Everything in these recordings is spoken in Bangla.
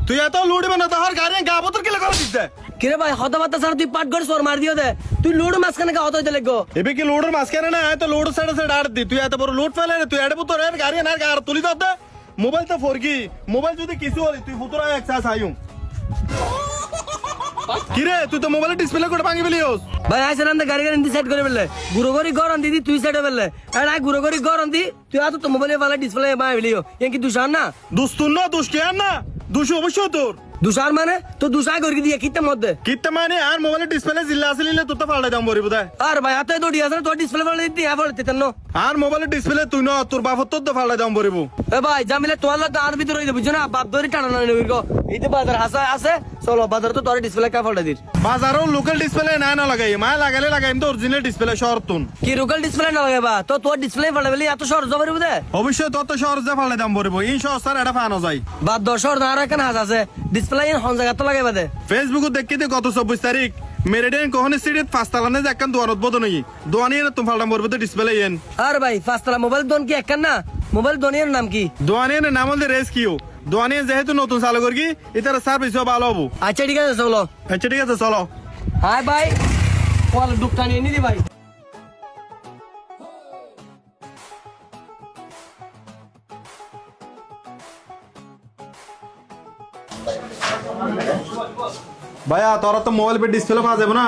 তুই এত লুড়বে না তোর গাড়ি গাবতর কি লাগা দিছে কিরে ভাই হতা বাতা স্যার তুই পাট করে সর মার দিও দে তুই লোড মাঝখানে কা হতা হইতে লাগো এবে কি লোডের মাঝখানে না তো লোড সাইড আড় দি তুই এত বড় লোড ফেলে তুই এড়ে পুতর এর গাড়ি না গাড়ি তুলি দে মোবাইল তো ফরগি মোবাইল যদি কিছু হলি তুই ফুতুরা এক্সাস আইউ কিরে তুই তো মোবাইলের ডিসপ্লে করে ভাঙি ফেলিওস ভাই আইছে না গাড়ি গাড়ি সেট করে ফেললে গুরুগরি গরম দিদি তুই সেট ফেললে আর আই গুরুগরি গরম দি তুই আতো তো মোবাইলে वाला ডিসপ্লে মাই ফেলিও এ কি দুশান না দুস্তুন না দুষ কে না দুষ অবশ্যই তোর দুশার মানে তো দুশা করে দিয়ে কিতে মধ্যে কিতে মানে আর মোবাইলের ডিসপ্লে জিল্লা আসলিলে তুই তো ফালডা দাম বরিব দে আর ভাই হাতে তো ডিয়া তোর ডিসপ্লে ফালডা দিতি এ ফালতে তেন আর মোবাইলের ডিসপ্লে তুই না তোর বাপ তো ফালডা দাম বরিব এ ভাই জামিলে তোর লাগা আর ভিতর হইতে বুঝছ না বাপ ধরে টানা না নিবি গো এইতে বাজার হাসা আছে চলো বাজার তো তোর ডিসপ্লে কা ফালডা দির বাজারও লোকাল ডিসপ্লে না লাগাই মা লাগালে লাগাইম তো অরিজিনাল ডিসপ্লে শহরতুন কি লোকাল ডিসপ্লে না লাগাবা তো তোর ডিসপ্লে ফালডা বলি এত সহজ জবারি বুদে অবশ্যই তত শহর যে ফালডা দাম বরিব এই সস্তার এটা ফানো যায় বাদ দশর না আর কেন হাস আছে ডিসপ্লে ইন হন জায়গা তো লাগাইবা দে ফেসবুক দেখি দে গত 24 তারিখ মেরেডেন কোহনে সিরিত ফাস্তালানে যাকান দোয়ানত বদনই দোয়ানি না তুমি ফালডা বরিব তো ডিসপ্লে ইন আর ভাই ফাস্তালা মোবাইল দোন কি একখান না মোবাইল দোনের নাম কি দোয়ানি নাম হল রেস্কিউ দোয়ানি যেহেতু নতুন চালু করকি এটার সার্ভিস ভালো হবো আচ্ছা ঠিক আছে চলো আচ্ছা ঠিক আছে চলো হাই ভাই কল দুপটা নিয়ে নিদি ভাই ভাইয়া তোরা তো মোবাইল पे ডিসপ্লে পাওয়া যাবে না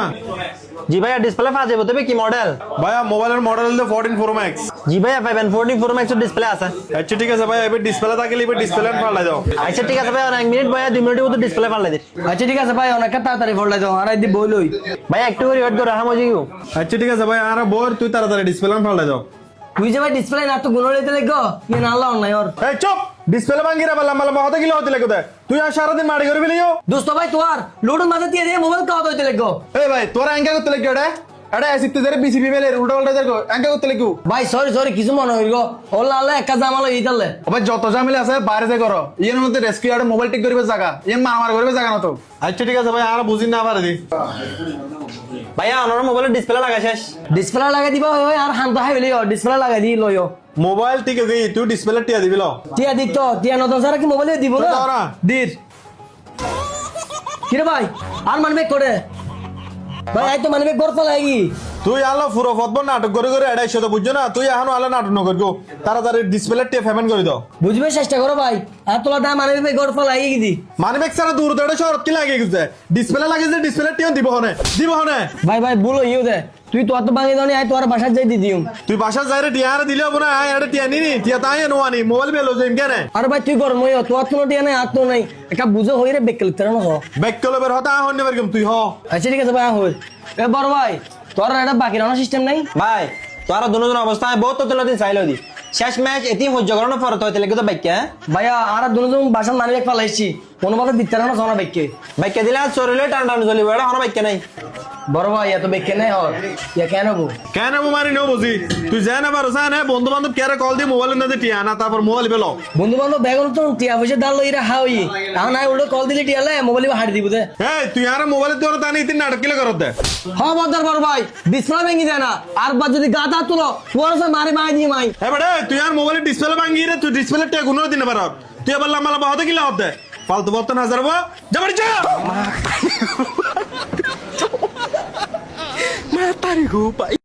জি ভাইয়া ডিসপ্লে পাওয়া যাবে তবে কি মডেল ভাইয়া মোবাইলের মডেল হলো 14 Pro Max জি ভাইয়া পাবেন 14 Pro Max এর ডিসপ্লে আছে আচ্ছা ঠিক আছে ভাইয়া এবার ডিসপ্লে থাকলে এবার ডিসপ্লে পাল্টা দাও আচ্ছা ঠিক আছে ভাইয়া 1 মিনিট ভাইয়া 2 মিনিটের মধ্যে ডিসপ্লে পাল্টে দিন আচ্ছা ঠিক আছে ভাই অনেক তাড়াতাড়ি ফোল্ডা দাও আর দি বইলই ভাইয়া একটু করে ওয়েট করো হাম হয়ে যাও আচ্ছা ঠিক আছে ভাই আর বোর তুই তাড়াতাড়ি ডিসপ্লে পাল্টা দাও তুই যে ভাই ডিসপ্লে না তো গুণ লইতে লাগো কি না আল্লাহ নাই ওর এই চুপ ডিসপ্লে ভাঙিরা বললা মালা হতে গিলা হতে লাগো তুই আর সারা দিন মারি করে ফেলিও দোস্ত ভাই তোর লোড মাঝে দিয়ে দে মোবাইল কা হইতে লাগো এই ভাই তোরা এঙ্কা করতে লাগো এটা এসিতে ধরে বিসিবি মেলে উল্টা উল্টা দেখো এঙ্কা করতে লাগো ভাই সরি সরি কিছু মনে হইল ওলা আল্লাহ একা জামাল হইতালে ভাই যত ঝামেলা আছে বাইরে যে করো এর মধ্যে রেস্কিউ আর মোবাইল ঠিক করিবে জায়গা এর মা আমার করিবে জায়গা না তো আচ্ছা ঠিক আছে ভাই আর বুঝিন না পারে দি ভাইয়া আমার মোবাইলের ডিসপ্লে লাগা শেষ ডিসপ্লে লাগাই দিবা ওই আর হান হাই হইলিও ডিসপ্লে লাগাই দি লইও মোবাইল ঠিক আছে তুই ডিসপ্লে টিয়া দিবি লো টিয়া দিত টিয়া নতুন সারা কি মোবাইলে দিব না দাও না। দির কিরে ভাই আর মানবে করে ভাই আই তো মানবে গরফা লাগি তুই আলো পুরো ফতবর নাটক করে করে এড়াই তো বুঝছো না তুই এখনো আলো নাটক ন করবো তাড়াতাড়ি ডিসপ্লে টিয়া পেমেন্ট করে দাও বুঝবে চেষ্টা করো ভাই আর তোলা দাম মানবে গরফা লাগি কি দি মানে বেক্সারা দূর দূরে শহর কি লাগে গেছে ডিসপ্লে লাগে যে ডিসপ্লে টিয়া দিব হনে ভাই ভাই বলো ইউ দে তুই তো অত বাঙি দানি আই তোর বাসায় যাই দি দিও তুই বাসা যাইরে টিয়া আর দিলে হবো না এটা টিয়া নিনি টিয়া তাই নোয়ানি মোবাইল বেলো যে কেনে আর ভাই তুই গরম হইও তোর তো টিয়া নাই আর তো নাই একটা বুঝো হইরে বেকল তেরা না ব্যাক কলে বের হতা হন নেবার তুই হ আচ্ছা ঠিক আছে ভাই হই এ বড় ভাই তোর এটা বাকি রানা সিস্টেম নাই ভাই তোরা দুজন অবস্থায় বহুত তো দিন চাইলো দি শেষ ম্যাচ এতি হজ্জ করানো ফরত হইতে লাগে তো বাইকে ভাইয়া আর দুজন বাসার মানিয়ে ফেলাইছি কোনো ভাবে দিতে না সোনা বাইকে বাইকে দিলে চরিলে টান টান চলিব এটা হন বাইকে নাই বড় ভাই এত বেকে নাই হর ইয়া কেন গো কেন মোবাইল নো বুঝি তুই যা না পারো না বন্ধু বান্ধব কেরে কল দিয়ে মোবাইল না টিয়া না তারপর মোবাইল বেলো বন্ধু বান্ধব বেগুন তো টিয়া পয়সা দাল লইরা হাওই আর নাই উল্টো কল দিলে টিয়া লে মোবাইল হাড়ি দিব দে এই তুই আর মোবাইল তোর তানি তিন নাটক কিলে করত দে হ্যাঁ বদর বড় ভাই ডিসপ্লে ভেঙে যায় না আর বা যদি গাদা তুলো তোর সে মারি মাই দিয়ে মাই এ বড়ে তুই আর মোবাইল ডিসপ্লে ভাঙি রে তুই ডিসপ্লে টিয়া গুনো দিন পার তুই বললা মালা বহুত কিলা হতে ফালতু বর্তন হাজার যাবড়ি যা মা তারি গো